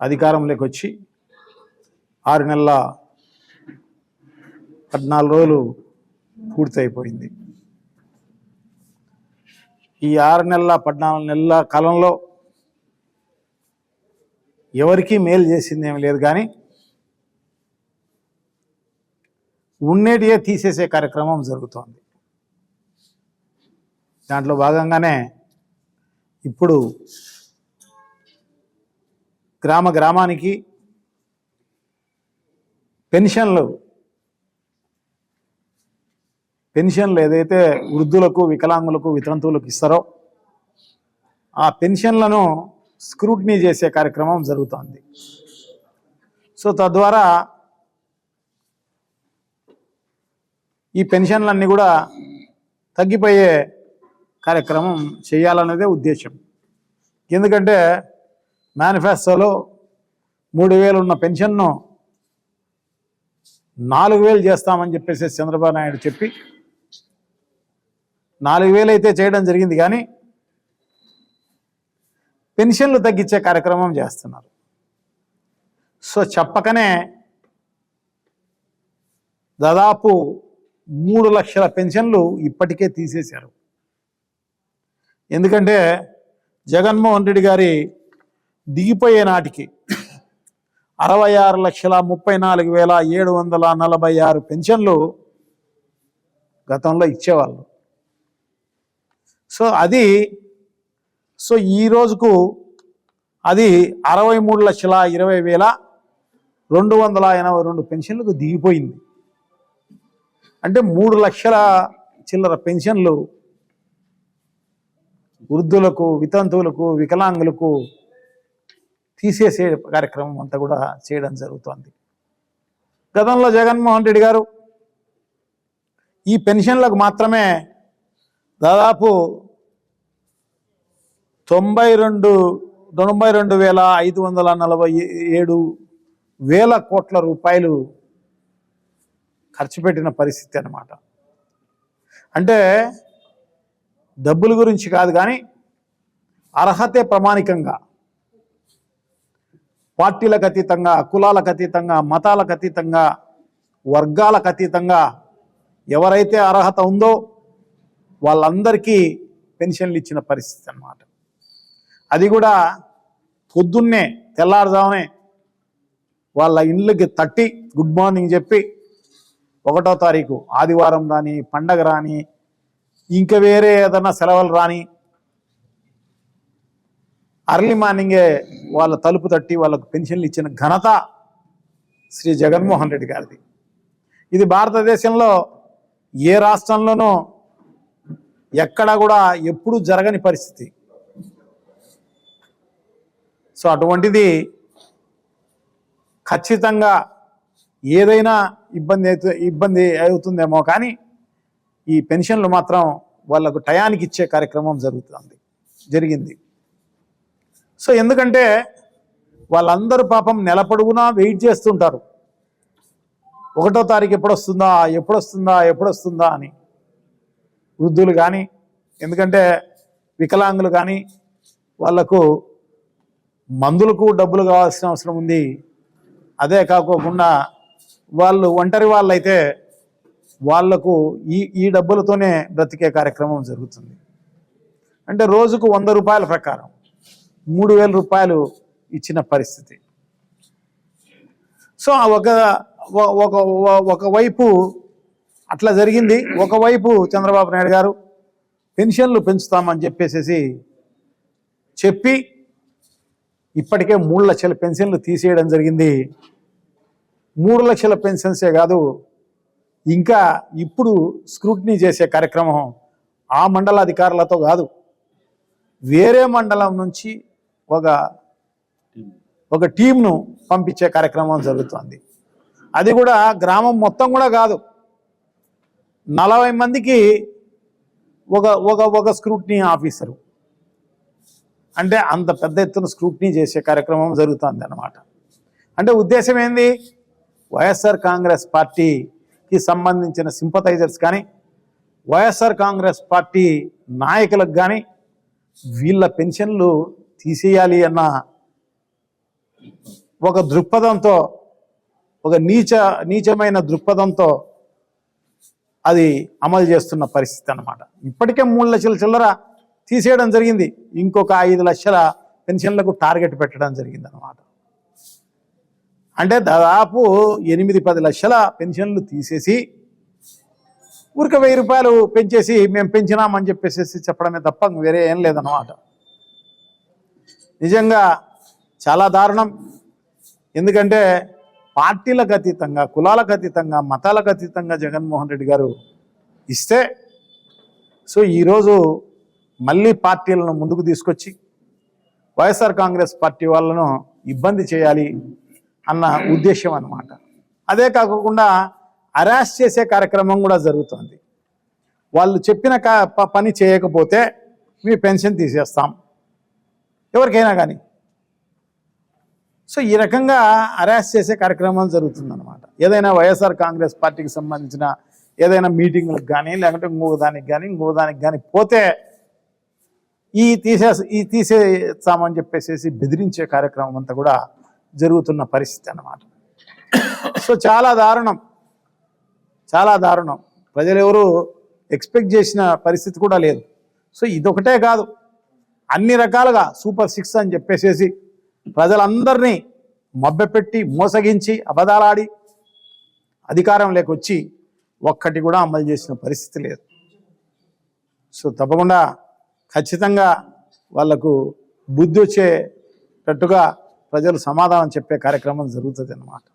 అధికారంలోకి వచ్చి 6 నెలల 14 రోజులు పూర్తయిపోయింది. ఈ 6 నెలల 14 నెలల కాలంలో ఎవరికీ మేలు చేసింది ఏమి లేదు, కానీ ఉన్నేటియే తీసేసే కార్యక్రమం జరుగుతోంది. దాంట్లో భాగంగానే ఇప్పుడు గ్రామానికి పెన్షన్లు ఏదైతే వృద్ధులకు, వికలాంగులకు, వితంతువులకు ఇస్తారో ఆ పెన్షన్లను స్క్రూటినీ చేసే కార్యక్రమం జరుగుతోంది. సో తద్వారా ఈ పెన్షన్లన్నీ కూడా తగ్గిపోయే కార్యక్రమం చేయాలన్నదే ఉద్దేశం. ఎందుకంటే మేనిఫెస్టోలో 3,000 ఉన్న పెన్షన్ను 4,000 చేస్తామని చెప్పేసి చంద్రబాబు నాయుడు చెప్పి 4,000 అయితే చేయడం జరిగింది, కానీ పెన్షన్లు తగ్గించే కార్యక్రమం చేస్తున్నారు. సో చెప్పకనే దాదాపు 3 లక్షల పెన్షన్లు ఇప్పటికే తీసేశారు. ఎందుకంటే జగన్మోహన్ రెడ్డి గారి దిగిపోయే నాటికి 66,34,746 పెన్షన్లు గతంలో ఇచ్చేవాళ్ళు. సో ఈ రోజుకు అది 63,20,282 పెన్షన్లకు దిగిపోయింది. అంటే 3 లక్షల చిల్లర పెన్షన్లు వృద్ధులకు, వితంతువులకు, వికలాంగులకు తీసేసే కార్యక్రమం అంతా కూడా చేయడం జరుగుతోంది. గతంలో జగన్మోహన్ రెడ్డి గారు ఈ పెన్షన్లకు మాత్రమే దాదాపు 92,547 కోట్ల రూపాయలు ఖర్చు పెట్టిన పరిస్థితి అన్నమాట. అంటే డబ్బుల గురించి కాదు, కానీ అర్హతే ప్రమాణికంగా పార్టీలకు అతీతంగా, కులాలకు అతీతంగా, మతాలకు అతీతంగా, వర్గాలకు అతీతంగా ఎవరైతే అర్హత ఉందో వాళ్ళందరికీ పెన్షన్లు ఇచ్చిన పరిస్థితి అన్నమాట. అది కూడా పొద్దున్నే తెల్లారుజామునే వాళ్ళ ఇండ్లకి తట్టి గుడ్ మార్నింగ్ చెప్పి 1వ తారీఖు ఆదివారం రాని, పండగ రాని, ఇంకా వేరే ఏదైనా సెలవులు రాని అర్లీ మార్నింగే వాళ్ళ తలుపు తట్టి వాళ్ళకు పెన్షన్లు ఇచ్చిన ఘనత శ్రీ జగన్మోహన్ రెడ్డి గారిది. ఇది భారతదేశంలో ఏ రాష్ట్రంలోనూ ఎక్కడా కూడా ఎప్పుడూ జరగని పరిస్థితి. సో అటువంటిది ఖచ్చితంగా ఏదైనా ఇబ్బంది అవుతుందేమో, కానీ ఈ పెన్షన్లు మాత్రం వాళ్ళకు టయానికి ఇచ్చే కార్యక్రమం జరిగింది. సో ఎందుకంటే వాళ్ళందరూ పాపం నెల పొడుగునా వెయిట్ చేస్తుంటారు, 1వ తారీఖు ఎప్పుడొస్తుందా అని. వృద్ధులు కానీ, ఎందుకంటే వికలాంగులు కానీ వాళ్లకు మందులకు డబ్బులు కావాల్సిన అవసరం ఉంది. అదే కాకోకుండా వాళ్ళు ఒంటరి వాళ్ళైతే వాళ్లకు ఈ డబ్బులతోనే బ్రతికే కార్యక్రమం జరుగుతుంది. అంటే రోజుకు 100 రూపాయల ప్రకారం 3,000 రూపాయలు ఇచ్చిన పరిస్థితి. సో ఒకవైపు అట్లా జరిగింది. ఒకవైపు చంద్రబాబు నాయుడు గారు పెన్షన్లు పెంచుతామని చెప్పి ఇప్పటికే 3 లక్షల పెన్షన్లు తీసేయడం జరిగింది. 3 లక్షల పెన్షన్సే కాదు, ఇంకా ఇప్పుడు స్క్రూటినీ చేసే కార్యక్రమం ఆ మండల అధికారులతో కాదు, వేరే మండలం నుంచి ఒక టీంను పంపించే కార్యక్రమం జరుగుతుంది. అది కూడా గ్రామం మొత్తం కూడా కాదు, 40 మందికి ఒక స్క్రూటినీ ఆఫీసరు. అంటే అంత పెద్ద ఎత్తున స్క్రూటినీ చేసే కార్యక్రమం జరుగుతుంది అన్నమాట. అంటే ఉద్దేశం ఏంది? వైఎస్ఆర్ కాంగ్రెస్ పార్టీకి సంబంధించిన సింపథైజర్స్ కానీ, వైఎస్ఆర్ కాంగ్రెస్ పార్టీ నాయకులకు కానీ వీళ్ళ పెన్షన్లు తీసేయాలి అన్న ఒక దృక్పథంతో, ఒక నీచమైన దృక్పథంతో అది అమలు చేస్తున్న పరిస్థితి అన్నమాట. ఇప్పటికే 3 లక్షల చిల్లర తీసేయడం జరిగింది, ఇంకొక 5 లక్షల పెన్షన్లకు టార్గెట్ పెట్టడం జరిగింది అన్నమాట. అంటే దాదాపు 8-10 లక్షల పెన్షన్లు తీసేసి ఊరిక 1000 రూపాయలు పెంచేసి మేము పెంచినామని చెప్పేసి చెప్పడమే తప్ప వేరే ఏం లేదన్నమాట. నిజంగా చాలా దారుణం. ఎందుకంటే పార్టీలకు అతీతంగా, కులాలకు అతీతంగా, మతాలకు అతీతంగా జగన్మోహన్ రెడ్డి గారు ఇస్తే, సో ఈరోజు మళ్ళీ పార్టీలను ముందుకు తీసుకొచ్చి వైఎస్ఆర్ కాంగ్రెస్ పార్టీ వాళ్ళను ఇబ్బంది చేయాలి అన్న ఉద్దేశం అన్నమాట. అదే కాకుండా అరెస్ట్ చేసే కార్యక్రమం కూడా జరుగుతుంది. వాళ్ళు చెప్పిన పని చేయకపోతే మీ పెన్షన్ తీసేస్తాం ఎవరికైనా కానీ. సో ఈ రకంగా అరెస్ట్ చేసే కార్యక్రమం జరుగుతుందన్నమాట. ఏదైనా వైఎస్ఆర్ కాంగ్రెస్ పార్టీకి సంబంధించిన ఏదైనా మీటింగ్లకు కానీ, లేకుంటే ఇంకో దానికి కానీ పోతే ఈ తీసేస్తామని చెప్పేసి బెదిరించే కార్యక్రమం అంతా కూడా జరుగుతున్న పరిస్థితి అన్నమాట. సో చాలా దారుణం, చాలా దారుణం. ప్రజలు ఎవరు ఎక్స్పెక్ట్ చేసిన పరిస్థితి కూడా లేదు. సో ఇదొకటే కాదు, అన్ని రకాలుగా సూపర్ 6 అని చెప్పేసి ప్రజలందరినీ మభ్యపెట్టి, మోసగించి, అబద్ధాలాడి అధికారం లేకొచ్చి ఒక్కటి కూడా అమలు చేసిన పరిస్థితి లేదు. సో తప్పకుండా ఖచ్చితంగా వాళ్లకు బుద్ధి వచ్చేటట్టుగా ప్రజలు సమాధానం చెప్పే కార్యక్రమం జరుగుతుంది అన్నమాట.